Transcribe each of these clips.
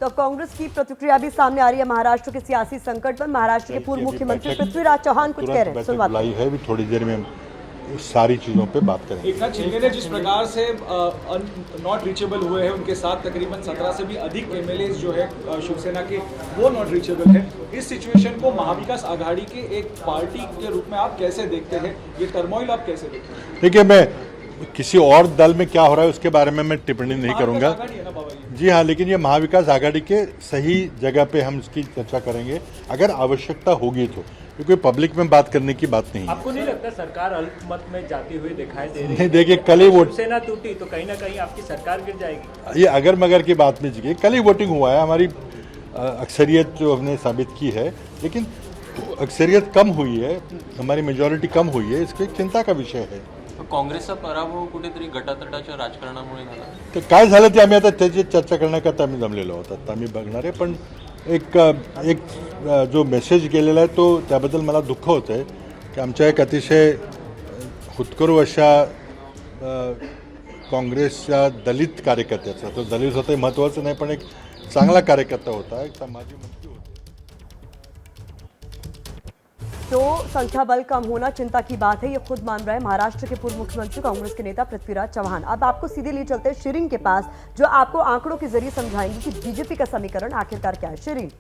तो कांग्रेस की प्रतिक्रिया भी सामने आ रही है महाराष्ट्र के सियासी संकट पर। महाराष्ट्र के पूर्व मुख्यमंत्री पृथ्वीराज चौहान कुछ कह रहे हैं, सुनवाते हैं। है भी थोड़ी देर में उस सारी चीजों पे बात करेंगे। एकनाथ शिंदे ने जिस प्रकार से नॉट रीचेबल हुए हैं, उनके साथ तकरीबन 17 से भी अधिक एमएलए जो है शिवसेना के, वो नॉट रीचेबल है। इस सिचुएशन को महाविकास आघाड़ी के एक पार्टी के रूप में आप कैसे देखते हैं? ये टर्मोइल आप कैसे देखते हैं? देखिए, मैं किसी और दल में क्या हो रहा है उसके बारे में मैं टिप्पणी नहीं करूंगा। जी हाँ, लेकिन ये महाविकास आघाड़ी के सही जगह पे हम इसकी चर्चा करेंगे अगर आवश्यकता होगी तो, क्योंकि पब्लिक में बात करने की बात नहीं है। आपको नहीं लगता सरकार अल्पमत में जाती हुई दिखाई दे रही है? नहीं, देखिए कल ही शिवसेना टूटी तो कहीं ना कहीं आपकी सरकार गिर जाएगी। ये अगर मगर की बात नहीं चाहिए। कल ही वोटिंग हुआ है, हमारी अक्सरियत जो हमने साबित की है, लेकिन अक्सरियत कम हुई है, हमारी मेजॉरिटी कम हुई है, इसकी चिंता का विषय है। काँग्रेसचा पराभव कुठेतरी गटातटाच्या राजकारणामुळे झाला। तर काय झालं ते आम्ही आता त्याची चर्चा करण्याकरता आम्ही जमलेलो आहोत, आता आम्ही बघणार आहे। पण एक जो मेसेज गेलेला आहे तो त्याबद्दल मला दुःख होतं आहे की आमच्या एक अतिशय हुतकरू अशा काँग्रेसच्या दलित कार्यकर्त्याचा, तो दलित होता हे महत्त्वाचं नाही, पण एक चांगला कार्यकर्ता होता, एक माजी मंत्री होता। तो संख्या बल कम होना चिंता की बात है, ये खुद मान रहे हैं महाराष्ट्र के पूर्व मुख्यमंत्री कांग्रेस के नेता पृथ्वीराज चौहान। अब आपको सीधे ले चलते हैं शिरीन के पास, जो आपको आंकड़ों के जरिए समझाएंगे कि बीजेपी का समीकरण आखिरकार क्या है। शिरीन।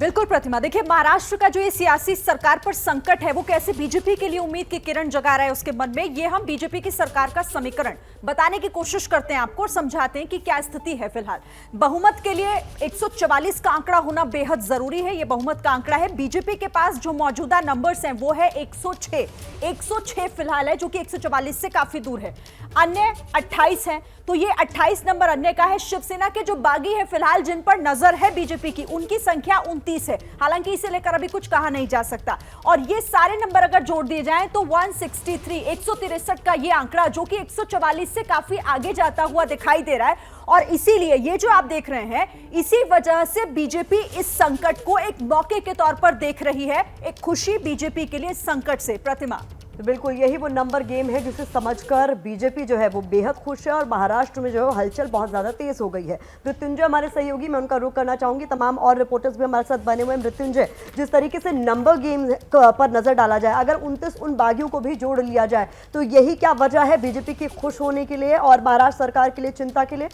बिल्कुल प्रतिमा, देखिए महाराष्ट्र का जो ये सियासी सरकार पर संकट है वो कैसे बीजेपी के लिए उम्मीद की किरण जगा रहा है उसके मन में। ये हम बीजेपी की सरकार का समीकरण बताने की कोशिश करते हैं आपको और समझाते हैं कि क्या स्थिति है फिलहाल। बहुमत के लिए 144 का आंकड़ा होना बेहद जरूरी है, ये बहुमत का आंकड़ा है। बीजेपी के पास जो मौजूदा नंबर्स हैं वो है 106 फिलहाल है, जो कि 144 से काफी दूर है। अन्य 28 हैं, तो ये 28 नंबर अन्य का है। शिवसेना के जो बागी है फिलहाल जिन पर नजर है बीजेपी की, उनकी संख्या 29 है, हालांकि इसे लेकर अभी कुछ कहा नहीं जा सकता। और ये सारे नंबर अगर जोड़ दिए जाएं तो 163 का ये आंकड़ा, जो कि 144 से काफी आगे जाता हुआ दिखाई दे रहा है। और इसीलिए ये जो आप देख रहे हैं, इसी वजह से बीजेपी इस संकट को एक मौके के तौर पर देख रही है, एक खुशी बीजेपी के लिए संकट से। प्रतिमा, तो बिल्कुल यही वो नंबर गेम है जिसे समझकर बीजेपी जो है वो बेहद खुश है और महाराष्ट्र में जो है हलचल बहुत ज्यादा तेज हो गई है। मृत्युंजय हमारे सहयोगी, मैं उनका रुख करना चाहूंगी। तमाम और रिपोर्टर्स भी हमारे साथ बने हुए हैं। मृत्युंजय, जिस तरीके से नंबर गेम पर नजर डाला जाए, अगर 29 उन बागियों को भी जोड़ लिया जाए तो यही क्या वजह है बीजेपी के खुश होने के लिए और महाराष्ट्र सरकार के लिए चिंता के लिए?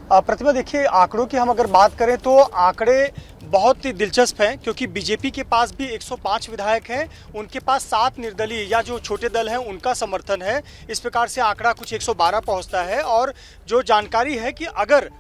प्रतिभा, देखिए आंकड़ों की हम अगर बात करें तो आंकड़े बहुत ही दिलचस्प हैं, क्योंकि बीजेपी के पास भी 105 विधायक हैं, उनके पास 7 निर्दलीय या जो छोटे दल हैं उनका समर्थन है। इस प्रकार से आंकड़ा कुछ 112 पहुंचता है। और जो जानकारी है कि अगर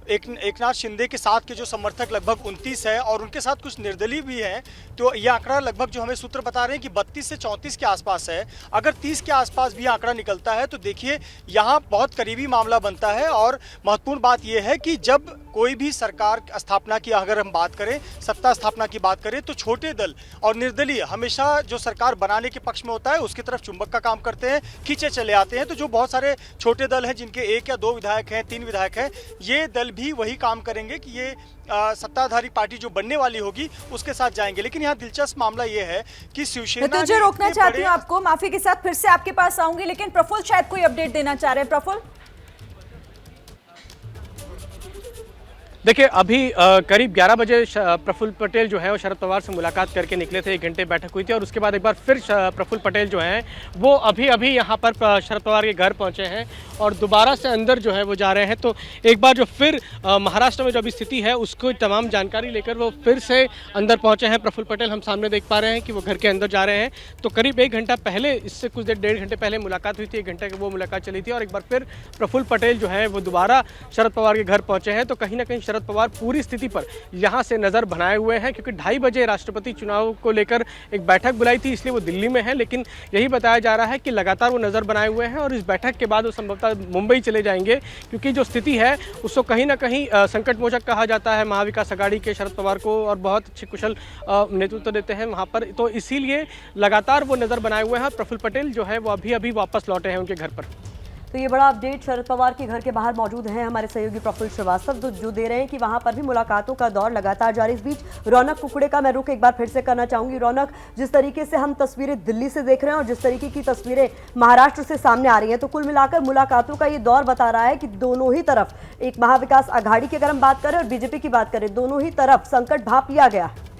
एकनाथ शिंदे के साथ के जो समर्थक लगभग 29 है और उनके साथ कुछ निर्दलीय भी हैं, तो ये आंकड़ा लगभग जो हमें सूत्र बता रहे हैं कि 32 से 34 के आसपास है। अगर 30 के आसपास भी आंकड़ा निकलता है तो देखिए यहाँ बहुत करीबी मामला बनता है। और महत्वपूर्ण बात यह है कि जब कोई भी सरकार स्थापना की अगर हम बात करें, सत्ता स्थापना की बात करें, तो छोटे दल और निर्दलीय हमेशा जो सरकार बनाने के पक्ष में होता है उसकी तरफ चुंबक का काम करते हैं, खींचे चले आते हैं। तो जो बहुत सारे छोटे दल हैं जिनके 1 या 2 विधायक हैं, 3 विधायक हैं, ये दल भी वही काम करेंगे कि ये सत्ताधारी पार्टी जो बनने वाली होगी उसके साथ जाएंगे। लेकिन यहाँ दिलचस्प मामला ये है कि शिवसेना, मैं तुझे रोकना चाहती हूँ आपको, माफी के साथ फिर से आपके पास आऊंगी, लेकिन प्रफुल्ल शायद कोई अपडेट देना चाह रहे हैं। प्रफुल्ल, देखिए अभी करीब 11 बजे प्रफुल्ल पटेल जो है वो शरद पवार से मुलाकात करके निकले थे। 1 घंटे बैठक हुई थी और उसके बाद एक बार फिर प्रफुल्ल पटेल जो हैं वो अभी यहाँ पर शरद पवार के घर पहुँचे हैं और दोबारा से अंदर जो है वो जा रहे हैं। तो एक बार जो फिर महाराष्ट्र में जो अभी स्थिति है उसको तमाम जानकारी लेकर वो फिर से अंदर पहुँचे हैं प्रफुल्ल पटेल। हम सामने देख पा रहे हैं कि वो घर के अंदर जा रहे हैं। तो करीब 1 घंटा पहले, इससे कुछ देर 1.5 घंटे पहले मुलाकात हुई थी, 1 घंटे की वो मुलाकात चली थी और एक बार फिर प्रफुल्ल पटेल जो है वो दोबारा शरद पवार के घर पहुँचे हैं। तो कहीं ना कहीं शरद पवार पूरी स्थिति पर यहाँ से नज़र बनाए हुए हैं, क्योंकि 2:30 बजे राष्ट्रपति चुनाव को लेकर एक बैठक बुलाई थी, इसलिए वो दिल्ली में है। लेकिन यही बताया जा रहा है कि लगातार वो नज़र बनाए हुए हैं और इस बैठक के बाद वो संभवतः मुंबई चले जाएंगे, क्योंकि जो स्थिति है उसको कहीं ना कहीं संकट मोचक कहा जाता है महाविकास आघाड़ी के शरद पवार को और बहुत अच्छे कुशल नेतृत्व देते हैं वहाँ पर। तो इसीलिए लगातार वो नज़र बनाए हुए हैं। प्रफुल्ल पटेल जो है वो अभी वापस लौटे हैं उनके घर पर। तो ये बड़ा अपडेट शरद पवार के घर के बाहर मौजूद हैं हमारे सहयोगी प्रफुल्ल श्रीवास्तव जो दे रहे हैं कि वहां पर भी मुलाकातों का दौर लगातार जारी। इस बीच रौनक कुकड़े का मैं रुख एक बार फिर से करना चाहूंगी। रौनक, जिस तरीके से हम तस्वीरें दिल्ली से देख रहे हैं और जिस तरीके की तस्वीरें महाराष्ट्र से सामने आ रही हैं, तो कुल मिलाकर मुलाकातों का ये दौर बता रहा है कि दोनों ही तरफ, एक महाविकास आघाड़ी की अगर हम बात करें और बीजेपी की बात करें, दोनों ही तरफ संकट भाप लिया गया है।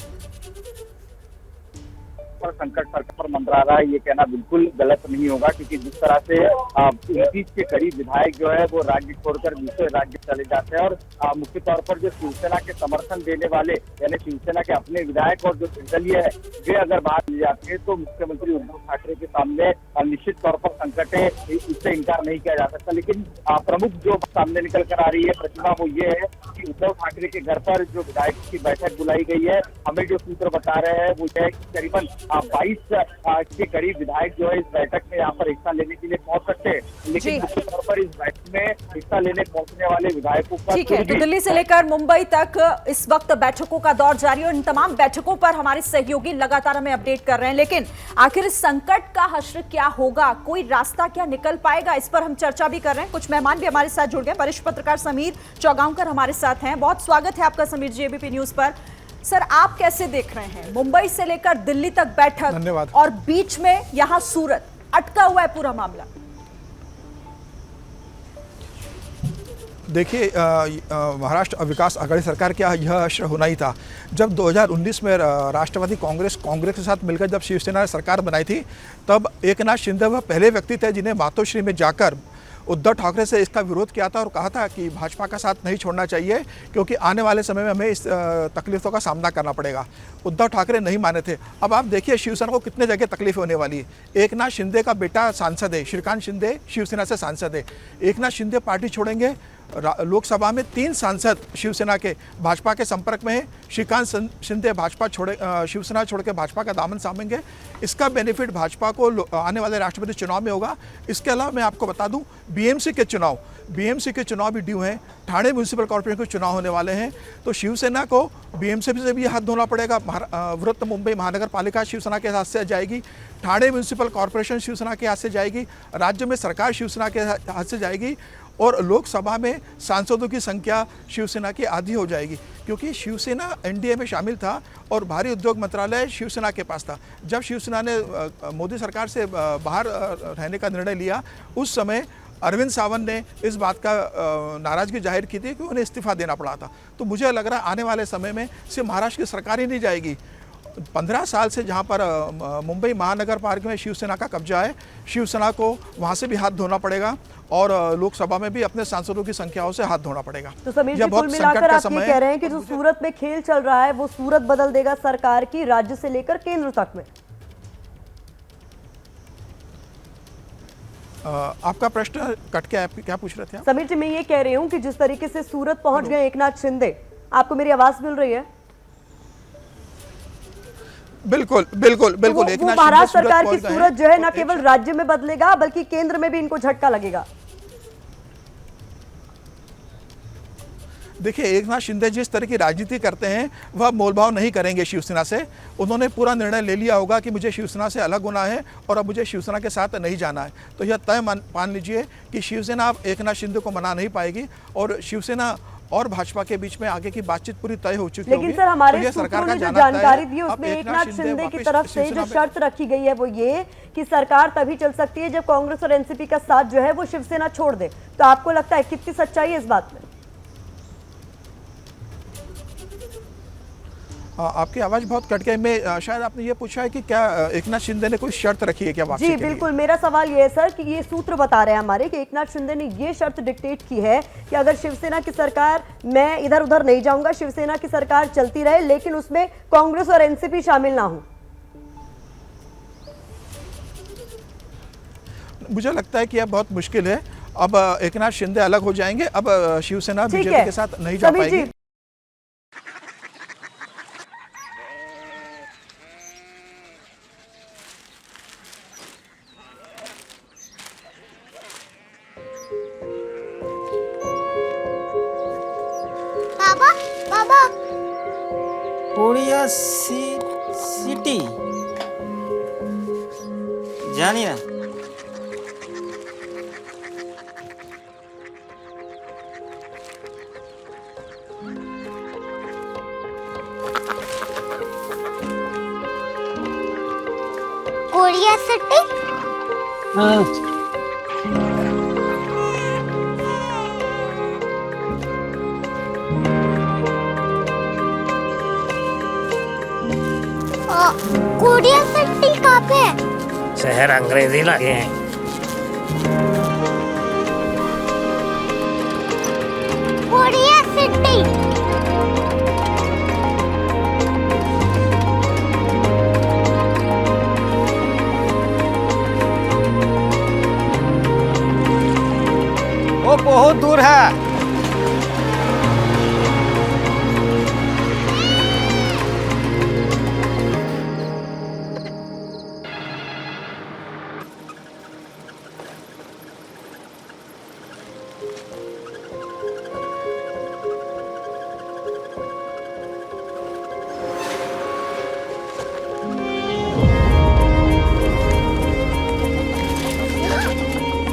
पर संकट सरकार पर मंडरा रहा है, ये कहना बिल्कुल गलत नहीं होगा, क्योंकि जिस तरह से 29 के करीब विधायक जो है वो राज्य छोड़कर दूसरे राज्य चले जाते हैं और मुख्य तौर पर जो शिवसेना के समर्थन देने वाले यानी शिवसेना के अपने विधायक और जो निर्दलीय है वे अगर बात ली जाती है तो मुख्यमंत्री उद्धव ठाकरे के सामने निश्चित तौर पर संकट है, इससे इनकार नहीं किया जा सकता। लेकिन प्रमुख जो सामने निकल कर आ रही है प्रतिभा वो ये है कि उद्धव ठाकरे के घर पर जो विधायकों की बैठक बुलाई गई है, हमें जो सूत्र बता रहे हैं वो है कि करीबन 22 के करीब विधायक जो है इस बैठक में यहाँ पर हिस्सा लेने के लिए पहुंच सकते हैं, लेकिन मुख्य तौर पर इस बैठक में हिस्सा लेने पहुंचने वाले विधायकों का ठीक है। तो दिल्ली से लेकर मुंबई तक इस वक्त बैठकों का दौर जारी है और इन तमाम बैठकों पर हमारे सहयोगी लगातार हमें अपडेट कर रहे हैं। लेकिन आखिर इस संकट का हश्र क्या होगा, कोई रास्ता क्या निकल पाएगा, इस पर हम चर्चा भी कर रहे हैं। कुछ मेहमान भी हमारे साथ जुड़ गए। वरिष्ठ पत्रकार समीर चौगांवकर हमारे साथ हैं। बहुत स्वागत है आपका समीर जी एबीपी न्यूज पर। सर, आप कैसे देख रहे हैं मुंबई से लेकर दिल्ली तक बैठक? धन्यवाद। और बीच में यहां सूरत अटका हुआ है पूरा मामला। देखिए, महाराष्ट्र विकास आघाड़ी सरकार का यह अश्र होना ही था। जब 2019 में राष्ट्रवादी कांग्रेस के साथ मिलकर जब शिवसेना ने सरकार बनाई थी, तब एकनाथ शिंदे वह पहले व्यक्ति थे जिन्हें मातोश्री में जाकर उद्धव ठाकरे से इसका विरोध किया था और कहा था कि भाजपा का साथ नहीं छोड़ना चाहिए, क्योंकि आने वाले समय में हमें इस तकलीफ़ों का सामना करना पड़ेगा। उद्धव ठाकरे नहीं माने थे। अब आप देखिए शिवसेना को कितने जगह तकलीफ होने वाली है। एकनाथ शिंदे का बेटा सांसद है, श्रीकांत शिंदे शिवसेना से सांसद है। एकनाथ शिंदे पार्टी छोड़ेंगे। लोकसभा में 3 सांसद शिवसेना के भाजपा के संपर्क में है। श्रीकांत शिंदे शिवसेना छोड़ के भाजपा का दामन थामेंगे। इसका बेनिफिट भाजपा को आने वाले राष्ट्रपति चुनाव में होगा। इसके अलावा मैं आपको बता दूं, बीएमसी के चुनाव भी ड्यू हैं। ठाणे म्यूनिसिपल कॉर्पोरेशन के चुनाव होने वाले हैं, तो शिवसेना को बीएमसी से भी हाथ धोना पड़ेगा। वृत्त मुंबई महानगर पालिका शिवसेना के हाथ से जाएगी, ठाणे म्यूनिसिपल कॉर्पोरेशन शिवसेना के हाथ से जाएगी, राज्य में सरकार शिवसेना के हाथ से जाएगी और लोकसभा में सांसदों की संख्या शिवसेना की आधी हो जाएगी, क्योंकि शिवसेना एनडीए में शामिल था और भारी उद्योग मंत्रालय शिवसेना के पास था। जब शिवसेना ने मोदी सरकार से बाहर रहने का निर्णय लिया, उस समय अरविंद सावंत ने इस बात का नाराजगी जाहिर की थी कि उन्हें इस्तीफा देना पड़ा था। तो मुझे लग रहा है आने वाले समय में सिर्फ महाराष्ट्र की सरकार ही नहीं जाएगी। 15 साल से जहां पर मुंबई महानगर पालिका में शिवसेना का कब्जा है, शिवसेना को वहां से भी हाथ धोना पड़ेगा और लोकसभा में भी अपने सांसदों की संख्याओं से हाथ धोना पड़ेगा। तो समीर जी, कुल मिलाकर आप ये कह रहे हैं कि जो सूरत में खेल चल रहा है वो सूरत बदल देगा सरकार की, राज्य से लेकर केंद्र तक में। आपका प्रश्न कट के आप क्या पूछ रहे थे? समीर जी, मैं ये कह रही हूँ कि जिस तरीके से सूरत पहुंच गए एकनाथ शिंदे, आपको मेरी आवाज मिल रही है? बिल्कुल। वो महाराष्ट्र सरकार की सूरत जो है न केवल राज्य में बदलेगा बल्कि केंद्र में भी इनको झटका लगेगा। देखिए, एकनाथ शिंदे जिस तरह की राजनीति करते हैं वह मोलभाव नहीं करेंगे शिवसेना से। उन्होंने पूरा निर्णय ले लिया होगा कि मुझे शिवसेना से अलग होना है और अब मुझे शिवसेना के साथ नहीं जाना है। तो यह तय मान लीजिए कि शिवसेना अब एकनाथ शिंदे को मना नहीं पाएगी और शिवसेना और भाजपा के बीच में आगे की बातचीत पूरी तय हो चुकी है। लेकिन सर, हमारे सूत्रों ने जो जानकारी दी उसमें एकनाथ शिंदे की तरफ से जो शर्त रखी गई है वो ये कि सरकार तभी चल सकती है जब कांग्रेस और एनसीपी का साथ जो है वो शिवसेना छोड़ दे। तो आपको लगता है कितनी सच्चाई है इस बात में? आपकी आवाज बहुत कट गई। मैं शायद आपने ये पूछा है कि क्या एकनाथ शिंदे ने कोई शर्त रखी है क्या वापसी के लिए? जी बिल्कुल, मेरा सवाल ये है सर कि ये सूत्र बता रहे हैं हमारे कि एकनाथ शिंदे ने ये शर्त डिक्टेट की है कि अगर शिवसेना की सरकार, मैं इधर उधर नहीं जाऊंगा, शिवसेना की सरकार चलती रहे लेकिन उसमें कांग्रेस और एनसीपी शामिल ना हो। मुझे लगता है कि यह बहुत मुश्किल है। अब एकनाथ शिंदे अलग हो जाएंगे, अब शिवसेना बीजेपी के साथ नहीं जा पाएगी। कोरिया सिटी জানি না कोरिया सिटी। कोरिया सिटी कहाँ पे है? शहर अंग्रेजी लगे हैं। Korea city. वो बहुत दूर है।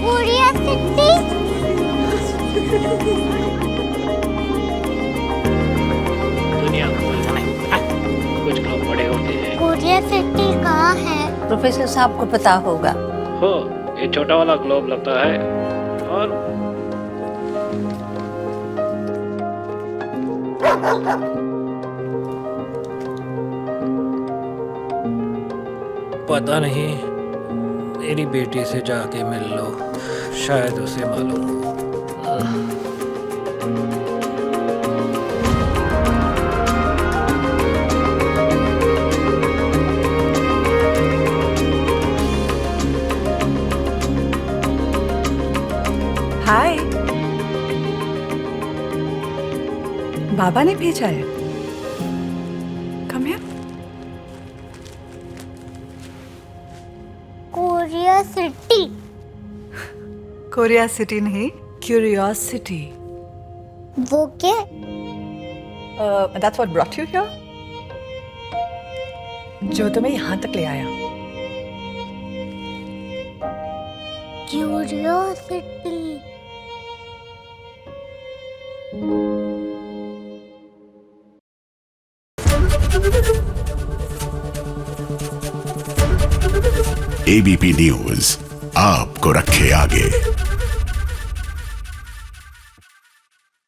Korea city. दुनिया कुछ लोग बड़े होते हैं। कोरिया सिटी कहाँ है? प्रोफेसर साहब को पता होगा। हो, ये छोटा वाला ग्लोब लगता है और पता नहीं, मेरी बेटी से जाके मिल लो, शायद उसे मालूम हो। हाय, बाबा ने भेजा है। Come here. Korea city. Korea city नहीं, क्यूरियोसिटी। वो क्या? That's what brought you here. जो तुम्हें यहाँ तक ले आया। क्यूरियोसिटी। एबीपी न्यूज आपको रखे आगे।